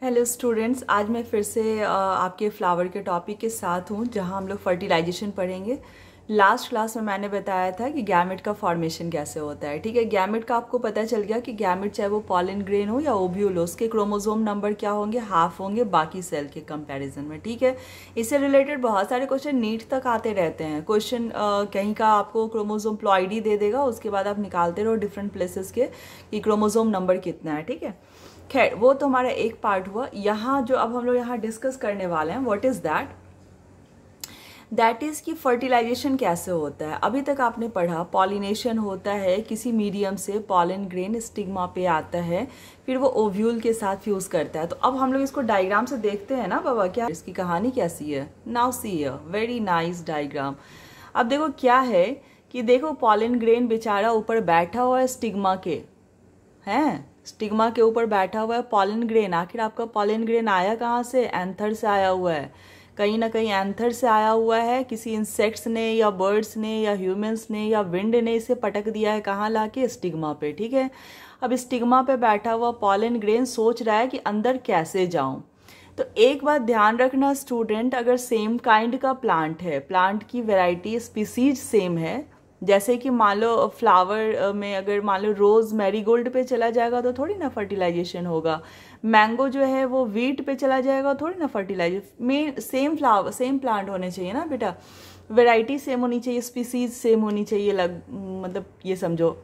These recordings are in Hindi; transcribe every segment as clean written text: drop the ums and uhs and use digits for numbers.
हेलो स्टूडेंट्स, आज मैं फिर से आपके फ्लावर के टॉपिक के साथ हूँ जहाँ हम लोग फर्टिलाइजेशन पढ़ेंगे। लास्ट क्लास में मैंने बताया था कि गैमेट का फॉर्मेशन कैसे होता है। ठीक है, गैमेट का आपको पता चल गया कि गैमेट चाहे वो पॉलन ग्रेन हो या ओव्यूल हो, उसके क्रोमोसोम नंबर क्या होंगे, हाफ होंगे बाकी सेल के कंपैरिजन में। ठीक है, इससे रिलेटेड बहुत सारे क्वेश्चन नीट तक आते रहते हैं। क्वेश्चन कहीं का आपको क्रोमोसोम प्लॉइडी दे देगा, उसके बाद आप निकालते रहो डिफरेंट प्लेसेस के कि क्रोमोसोम नंबर कितना है। ठीक है, खैर वो तो हमारा एक पार्ट हुआ। यहाँ जो अब हम लोग यहाँ डिस्कस करने वाले हैं, व्हाट इज दैट इज कि फर्टिलाइजेशन कैसे होता है। अभी तक आपने पढ़ा पॉलिनेशन होता है, किसी मीडियम से पॉलन ग्रेन स्टिग्मा पे आता है, फिर वो ओव्यूल के साथ फ्यूज करता है। तो अब हम लोग इसको डायग्राम से देखते हैं ना बाबा, क्या इसकी कहानी कैसी है। Now see a very nice diagram. अब देखो क्या है कि देखो पॉलन ग्रेन बेचारा ऊपर बैठा हुआ है स्टिग्मा के, हैं स्टिग्मा के ऊपर बैठा हुआ है पॉलन ग्रेन। आखिर आपका पॉलन ग्रेन आया कहाँ से? एंथर से आया हुआ है, कहीं ना कहीं एंथर से आया हुआ है। किसी इंसेक्ट्स ने या बर्ड्स ने या ह्यूमंस ने या विंड ने इसे पटक दिया है, कहाँ लाके? स्टिग्मा पे। ठीक है, अब स्टिग्मा पे बैठा हुआ पॉलन ग्रेन सोच रहा है कि अंदर कैसे जाऊं। तो एक बात ध्यान रखना स्टूडेंट, अगर सेम काइंड का प्लांट है, प्लांट की वैरायटी स्पीसीज सेम है, जैसे कि मान लो फ्लावर में अगर मान लो रोज मैरीगोल्ड पे चला जाएगा तो थोड़ी ना फर्टिलाइजेशन होगा। मैंगो जो है वो वीट पे चला जाएगा थोड़ी ना फर्टिलाइजेशन। में सेम फ्लावर सेम प्लांट होने चाहिए ना बेटा, वैरायटी सेम होनी चाहिए, स्पीसीज सेम होनी चाहिए, मतलब ये समझो।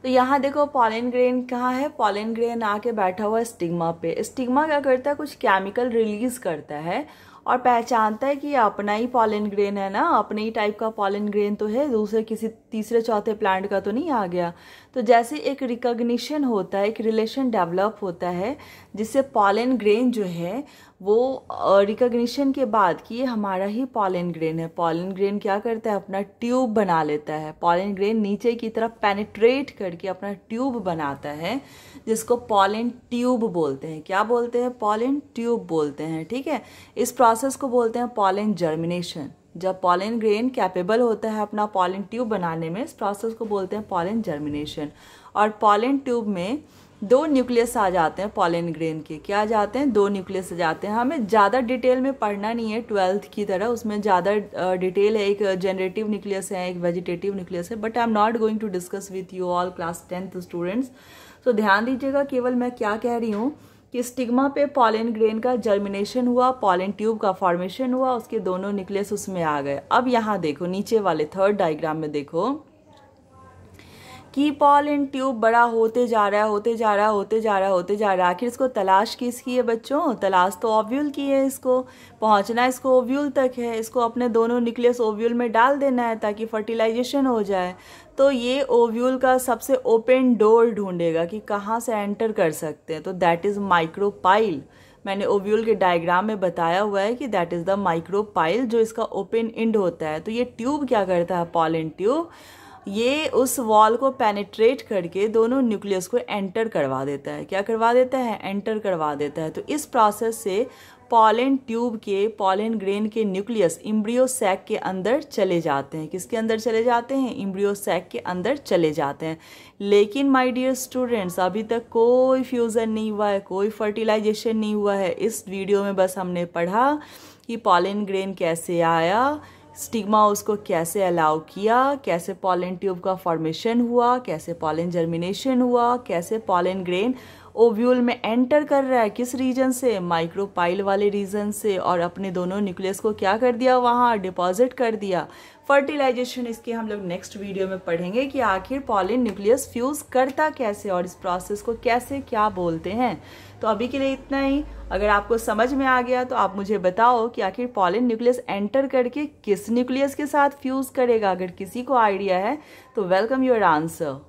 तो यहाँ देखो पॉलन ग्रेन कहाँ है, पॉलन ग्रेन आके बैठा हुआ है स्टिग्मा पे। स्टिग्मा क्या करता है, कुछ केमिकल रिलीज करता है और पहचानता है कि ये अपना ही पॉलन ग्रेन है ना, अपने ही टाइप का पॉलन ग्रेन तो है, दूसरे किसी तीसरे चौथे प्लांट का तो नहीं आ गया। तो जैसे एक रिकॉग्निशन होता है, एक रिलेशन डेवलप होता है, जिससे पॉलन ग्रेन जो है वो रिकॉग्निशन के बाद कि ये हमारा ही पॉलन ग्रेन है, पॉलन ग्रेन क्या करता है, अपना ट्यूब बना लेता है। पॉलन ग्रेन नीचे की तरफ पेनिट्रेट करके अपना ट्यूब बनाता है, जिसको पॉलन ट्यूब बोलते हैं। क्या बोलते हैं? पॉलन ट्यूब बोलते हैं। ठीक है, इस प्रोसेस को बोलते हैं पॉलन जर्मिनेशन। जब पॉलन ग्रेन कैपेबल होता है अपना पॉलन ट्यूब बनाने में, इस प्रोसेस को बोलते हैं पॉलन जर्मिनेशन। और पॉलन ट्यूब में दो न्यूक्लियस आ जाते हैं पॉलन ग्रेन के। क्या आ जाते हैं? दो न्यूक्लियस आ जाते हैं। हमें ज़्यादा डिटेल में पढ़ना नहीं है 12th की तरह, उसमें ज़्यादा डिटेल है। एक जनरेटिव न्यूक्लियस है, एक वेजिटेटिव न्यूक्लियस है, but I am not going to discuss with you all class 10th students. तो ध्यान दीजिएगा, केवल मैं क्या कह रही हूँ कि स्टिग्मा पे पॉलन ग्रेन का जर्मिनेशन हुआ, पॉलन ट्यूब का फॉर्मेशन हुआ, उसके दोनों न्यूक्लियस उसमें आ गए। अब यहाँ देखो नीचे वाले थर्ड डायग्राम में देखो कि पॉलन ट्यूब बड़ा होते जा रहा है, होते जा रहा है, होते जा रहा है, होते जा रहा है। आखिर इसको तलाश किसकी है बच्चों? तलाश तो ओव्यूल की है। इसको पहुंचना इसको ओव्यूल तक है, इसको अपने दोनों न्यूक्लियस ओव्यूल में डाल देना है ताकि फर्टिलाइजेशन हो जाए। तो ये ओव्यूल का सबसे ओपन डोर ढूंढेगा कि कहाँ से एंटर कर सकते हैं, तो दैट इज माइक्रोपाइल। मैंने ओव्यूल के डायग्राम में बताया हुआ है कि दैट इज द माइक्रोपाइल, जो इसका ओपन एंड होता है। तो ये ट्यूब क्या करता है, पॉलन ट्यूब, ये उस वॉल को पेनिट्रेट करके दोनों न्यूक्लियस को एंटर करवा देता है। क्या करवा देता है? एंटर करवा देता है। तो इस प्रोसेस से पॉलन ट्यूब के, पॉलन ग्रेन के न्यूक्लियस इम्ब्रियो सैक के अंदर चले जाते हैं। किसके अंदर चले जाते हैं? इम्ब्रियो सैक के अंदर चले जाते हैं। लेकिन माय डियर स्टूडेंट्स, अभी तक कोई फ्यूजन नहीं हुआ है, कोई फर्टिलाइजेशन नहीं हुआ है। इस वीडियो में बस हमने पढ़ा कि पॉलन ग्रेन कैसे आया, स्टिग्मा उसको कैसे अलाउ किया, कैसे पॉलन ट्यूब का फॉर्मेशन हुआ, कैसे पॉलन जर्मिनेशन हुआ, कैसे पॉलन ग्रेन ओव्यूल में एंटर कर रहा है, किस रीजन से? माइक्रोपाइल वाले रीजन से, और अपने दोनों न्यूक्लियस को क्या कर दिया, वहाँ डिपॉजिट कर दिया। फर्टिलाइजेशन इसके हम लोग नेक्स्ट वीडियो में पढ़ेंगे कि आखिर पॉलन न्यूक्लियस फ्यूज करता कैसे और इस प्रोसेस को कैसे क्या बोलते हैं। तो अभी के लिए इतना ही। अगर आपको समझ में आ गया तो आप मुझे बताओ कि आखिर पॉलन न्यूक्लियस एंटर करके किस न्यूक्लियस के साथ फ्यूज करेगा। अगर किसी को आइडिया है तो वेलकम योर आंसर।